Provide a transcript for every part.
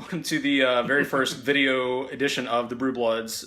welcome to the very first video edition of the Brew Bloods.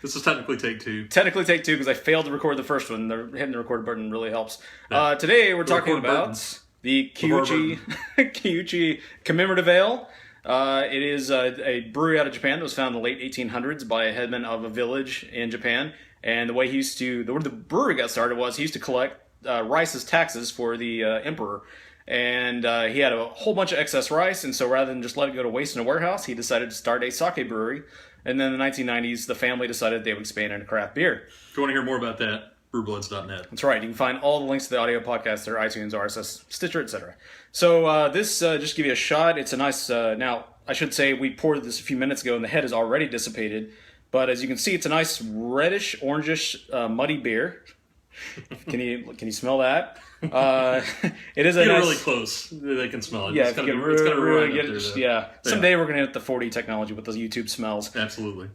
This is technically take two. Technically take two because I failed to record the first one. Hitting the record button really helps. Yeah. Today we're talking about the Kiuchi Commemorative Ale. It is a brewery out of Japan that was founded in the late 1800s by a headman of a village in Japan. And the way the brewery got started was he used to collect rice as taxes for the emperor. And he had a whole bunch of excess rice, and so rather than just let it go to waste in a warehouse, he decided to start a sake brewery. And then in the 1990s, the family decided they would expand into craft beer. If you want to hear more about that, brewbloods.net. That's right. You can find all the links to the audio podcast there, iTunes, RSS, Stitcher, etc. So this, just to give you a shot, it's a nice... now, I should say we poured this a few minutes ago, and the head is already dissipated. But as you can see, it's a nice reddish, orangish, muddy beer. Can you smell that? It is a nice, really close. They can smell it. Yeah, it's really get it. Yeah. Someday we're gonna hit the 40 technology with those YouTube smells. Absolutely.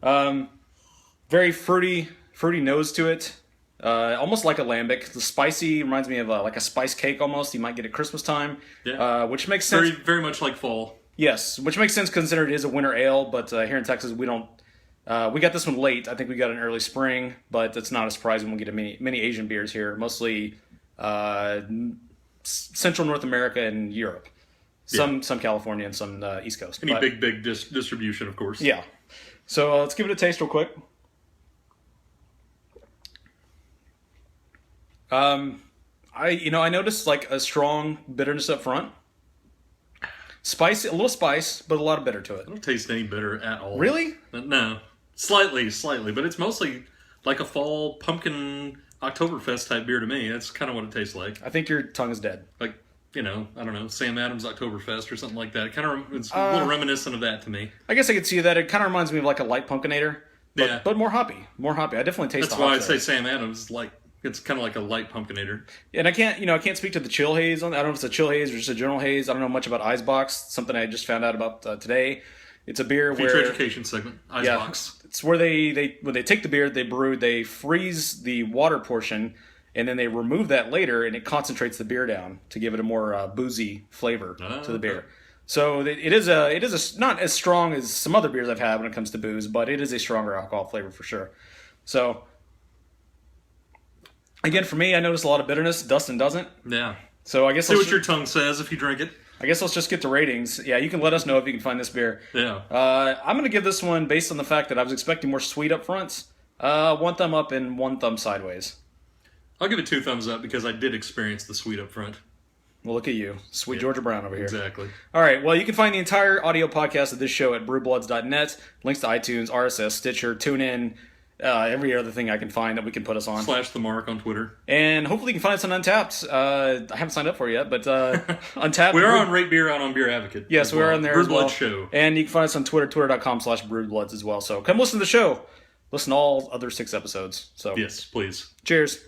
Very fruity nose to it. Almost like a lambic. The spicy reminds me of like a spice cake almost. You might get at Christmas time. Yeah. Which makes sense. Very much like fall. Yes, which makes sense considering it is a winter ale. But here in Texas, we don't. We got this one late. I think we got an early spring, but it's not a surprise when we get many Asian beers here. Mostly Central North America and Europe. Some California and some East Coast. Big distribution, of course. Yeah. So let's give it a taste real quick. I noticed like a strong bitterness up front. Spicy, a little spice, but a lot of bitter to it. I don't taste any bitter at all. Really? No. Slightly, but it's mostly like a fall pumpkin Oktoberfest type beer to me. That's kind of what it tastes like. I think your tongue is dead. Like, I don't know, Sam Adams Oktoberfest or something like that. It's a little reminiscent of that to me. I guess I could see that. It kind of reminds me of like a light Pumpkinator. But more hoppy. I definitely taste That's the hops. That's why I say Sam Adams, it's kind of like a light Pumpkinator. And I can't speak to the chill haze. I don't know if it's a chill haze or just a general haze. I don't know much about eisbock. Something I just found out about today. It's a beer Future education segment. Eisbock. Yeah, it's where when they take the beer they brew, they freeze the water portion, and then they remove that later, and it concentrates the beer down to give it a more boozy flavor to the beer. So it is not as strong as some other beers I've had when it comes to booze, but it is a stronger alcohol flavor for sure. So again, for me, I notice a lot of bitterness. Dustin doesn't. Yeah. So I guess see what your tongue says if you drink it. I guess let's just get to ratings. Yeah, you can let us know if you can find this beer. Yeah. I'm going to give this one, based on the fact that I was expecting more sweet up fronts, 1 thumb up and 1 thumb sideways. I'll give it 2 thumbs up because I did experience the sweet up front. Well, look at you. Sweet Georgia Brown over here. Exactly. All right. Well, you can find the entire audio podcast of this show at brewbloods.net. Links to iTunes, RSS, Stitcher, TuneIn, every other thing I can find that we can put us on. / the mark on Twitter. And hopefully you can find us on Untapped. I haven't signed up for it yet, but Untapped. We are on Rate Beer out on Beer Advocate. Yes, we are on there as well. Brewbloods Show. And you can find us on Twitter, twitter.com/brewbloods as well. So come listen to the show. Listen to all other 6 episodes. So yes, please. Cheers.